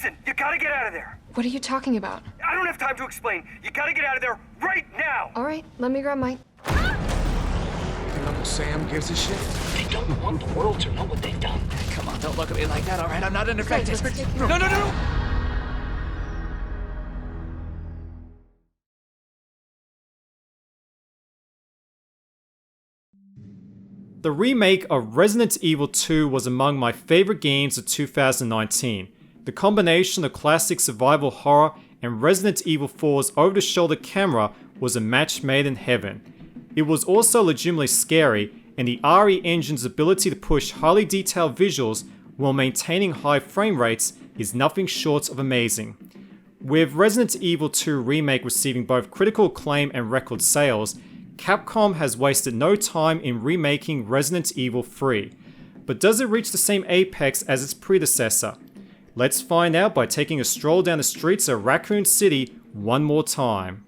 Listen, you gotta get out of there. What are you talking about? I don't have time to explain. You gotta get out of there right now. All right, let me grab my... Think Uncle Sam gives a shit? They don't want the world to know what they've done. Come on, don't look at me like that, alright? I'm not unaffected. let's take care No, of no, no, no! The remake of Resident Evil 2 was among my favorite games of 2019. The combination of classic survival horror and Resident Evil 4's over-the-shoulder camera was a match made in heaven. It was also legitimately scary, and the RE engine's ability to push highly detailed visuals while maintaining high frame rates is nothing short of amazing. With Resident Evil 2 Remake receiving both critical acclaim and record sales, Capcom has wasted no time in remaking Resident Evil 3. But does it reach the same apex as its predecessor? Let's find out by taking a stroll down the streets of Raccoon City one more time.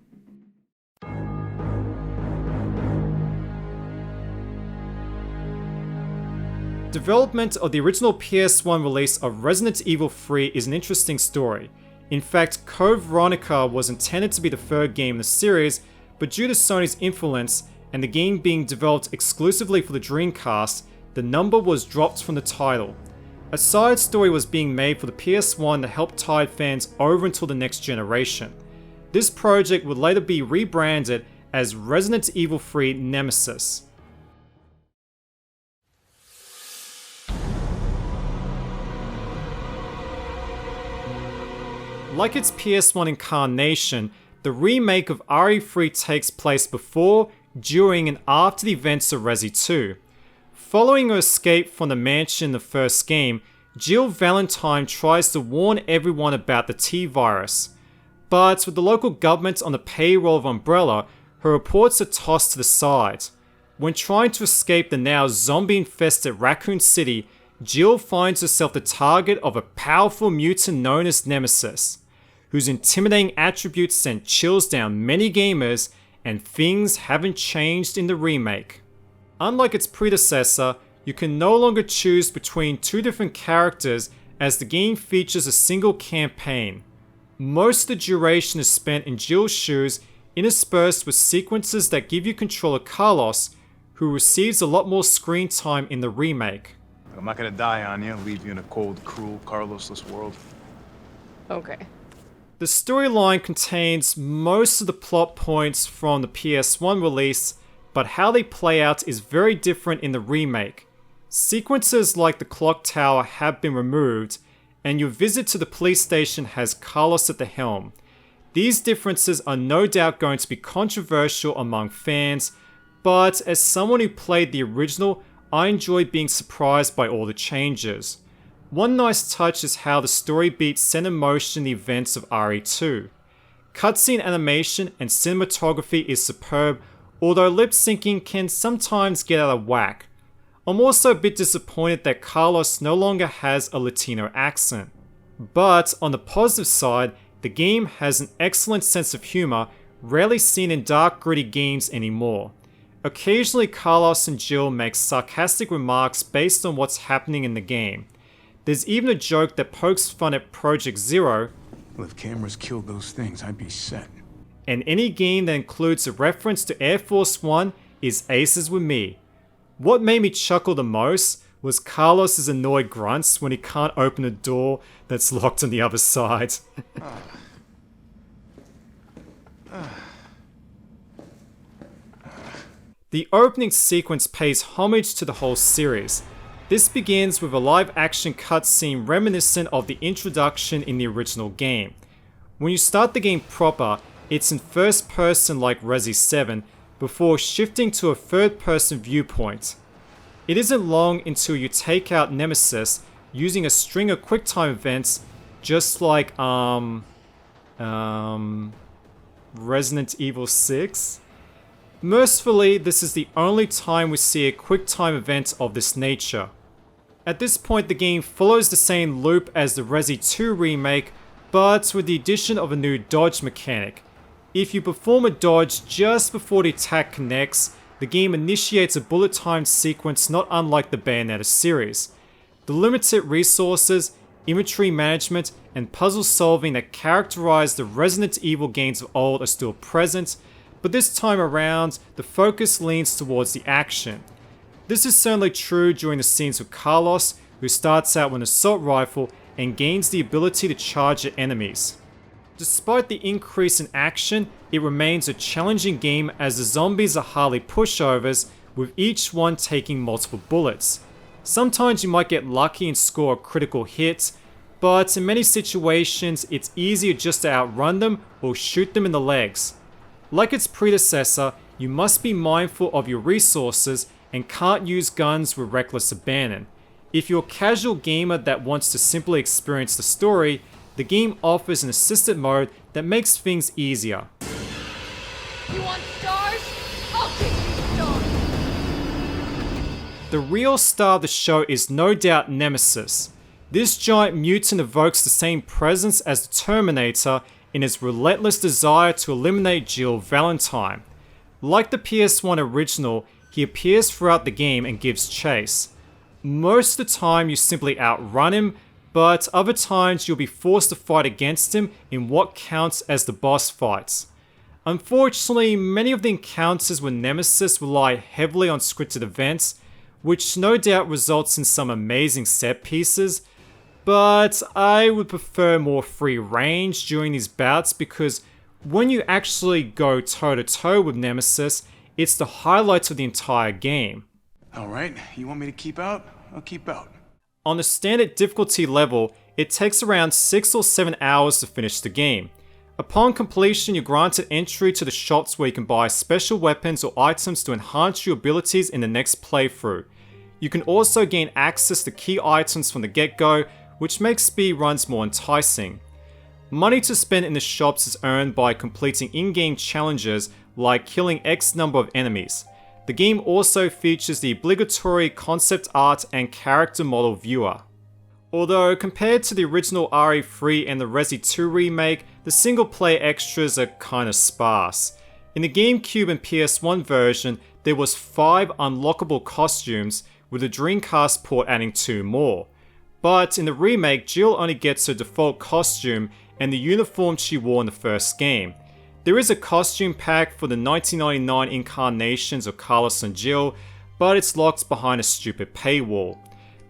Development of the original PS1 release of Resident Evil 3 is an interesting story. In fact, Code Veronica was intended to be the third game in the series, but due to Sony's influence and the game being developed exclusively for the Dreamcast, the number was dropped from the title. A side story was being made for the PS1 to help tide fans over until the next generation. This project would later be rebranded as Resident Evil 3 Nemesis. Like its PS1 incarnation, the remake of RE3 takes place before, during, and after the events of Resi 2. Following her escape from the mansion in the first game, Jill Valentine tries to warn everyone about the T-Virus. But with the local government on the payroll of Umbrella, her reports are tossed to the side. When trying to escape the now zombie-infested Raccoon City, Jill finds herself the target of a powerful mutant known as Nemesis, whose intimidating attributes send chills down many gamers, and things haven't changed in the remake. Unlike its predecessor, you can no longer choose between two different characters as the game features a single campaign. Most of the duration is spent in Jill's shoes, interspersed with sequences that give you control of Carlos, who receives a lot more screen time in the remake. I'm not gonna die on you, leave you in a cold, cruel, Carlosless world. Okay. The storyline contains most of the plot points from the PS1 release, but how they play out is very different in the remake. Sequences like the clock tower have been removed, and your visit to the police station has Carlos at the helm. These differences are no doubt going to be controversial among fans, but as someone who played the original, I enjoyed being surprised by all the changes. One nice touch is how the story beats set in motion the events of RE2. Cutscene animation and cinematography is superb, although lip syncing can sometimes get out of whack. I'm also a bit disappointed that Carlos no longer has a Latino accent. But on the positive side, the game has an excellent sense of humor, rarely seen in dark, gritty games anymore. Occasionally, Carlos and Jill make sarcastic remarks based on what's happening in the game. There's even a joke that pokes fun at Project Zero. Well, if cameras killed those things, I'd be set. And any game that includes a reference to Air Force One is aces with me. What made me chuckle the most was Carlos's annoyed grunts when he can't open a door that's locked on the other side. The opening sequence pays homage to the whole series. This begins with a live-action cutscene reminiscent of the introduction in the original game. When you start the game proper, it's in first person like Resi 7, before shifting to a third-person viewpoint. It isn't long until you take out Nemesis using a string of QuickTime events, just like Resident Evil 6? Mercifully, this is the only time we see a QuickTime event of this nature. At this point, the game follows the same loop as the Resi 2 remake, but with the addition of a new dodge mechanic. If you perform a dodge just before the attack connects, the game initiates a bullet-timed sequence not unlike the Bayonetta series. The limited resources, inventory management, and puzzle solving that characterized the Resident Evil games of old are still present, but this time around, the focus leans towards the action. This is certainly true during the scenes with Carlos, who starts out with an assault rifle and gains the ability to charge at enemies. Despite the increase in action, it remains a challenging game as the zombies are hardly pushovers, with each one taking multiple bullets. Sometimes you might get lucky and score a critical hit, but in many situations it's easier just to outrun them or shoot them in the legs. Like its predecessor, you must be mindful of your resources and can't use guns with reckless abandon. If you're a casual gamer that wants to simply experience the story, the game offers an assisted mode that makes things easier. You want stars? I'll give you stars! The real star of the show is no doubt Nemesis. This giant mutant evokes the same presence as the Terminator in his relentless desire to eliminate Jill Valentine. Like the PS1 original, he appears throughout the game and gives chase. Most of the time you simply outrun him, but other times you'll be forced to fight against him in what counts as the boss fights. Unfortunately, many of the encounters with Nemesis rely heavily on scripted events, which no doubt results in some amazing set pieces, but I would prefer more free range during these bouts because when you actually go toe to toe with Nemesis, it's the highlights of the entire game. Alright, you want me to keep out? I'll keep out. On the standard difficulty level, it takes around 6 or 7 hours to finish the game. Upon completion, you're granted entry to the shops where you can buy special weapons or items to enhance your abilities in the next playthrough. You can also gain access to key items from the get-go, which makes speedruns more enticing. Money to spend in the shops is earned by completing in-game challenges like killing X number of enemies. The game also features the obligatory concept art and character model viewer. Although compared to the original RE3 and the Resi 2 remake, the single player extras are kinda sparse. In the GameCube and PS1 version, there was 5 unlockable costumes, with the Dreamcast port adding 2 more. But in the remake, Jill only gets her default costume and the uniform she wore in the first game. There is a costume pack for the 1999 incarnations of Carlos and Jill, but it's locked behind a stupid paywall.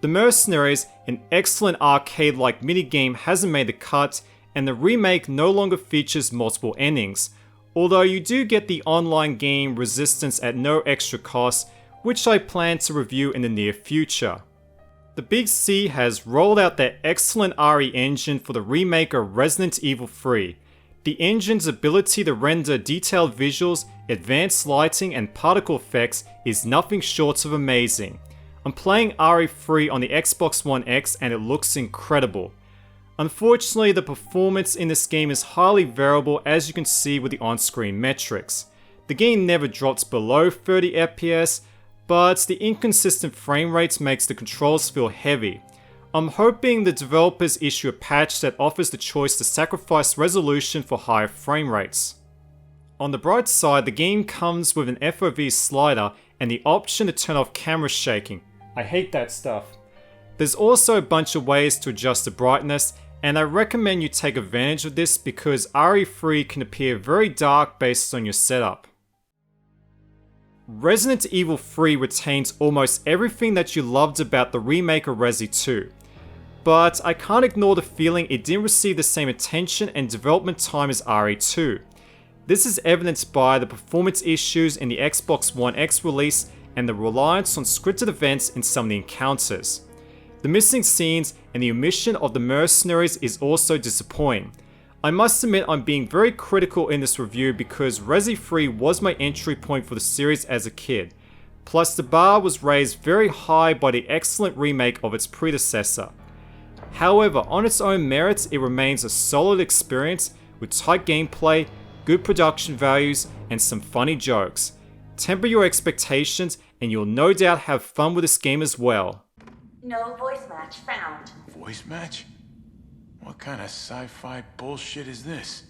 The Mercenaries, an excellent arcade-like minigame, hasn't made the cut, and the remake no longer features multiple endings, although you do get the online game Resistance at no extra cost, which I plan to review in the near future. The Big C has rolled out their excellent RE engine for the remake of Resident Evil 3. The engine's ability to render detailed visuals, advanced lighting, and particle effects is nothing short of amazing. I'm playing RE3 on the Xbox One X and it looks incredible. Unfortunately, the performance in this game is highly variable, as you can see with the on-screen metrics. The game never drops below 30 FPS, but the inconsistent frame rates makes the controls feel heavy. I'm hoping the developers issue a patch that offers the choice to sacrifice resolution for higher frame rates. On the bright side, the game comes with an FOV slider and the option to turn off camera shaking. I hate that stuff. There's also a bunch of ways to adjust the brightness, and I recommend you take advantage of this because RE3 can appear very dark based on your setup. Resident Evil 3 retains almost everything that you loved about the remake of Resi 2. But I can't ignore the feeling it didn't receive the same attention and development time as RE2. This is evidenced by the performance issues in the Xbox One X release and the reliance on scripted events in some of the encounters. The missing scenes and the omission of the mercenaries is also disappointing. I must admit I'm being very critical in this review because Resi 3 was my entry point for the series as a kid. Plus the bar was raised very high by the excellent remake of its predecessor. However, on its own merits, it remains a solid experience with tight gameplay, good production values, and some funny jokes. Temper your expectations and you'll no doubt have fun with this game as well. No voice match found. Voice match? What kind of sci-fi bullshit is this?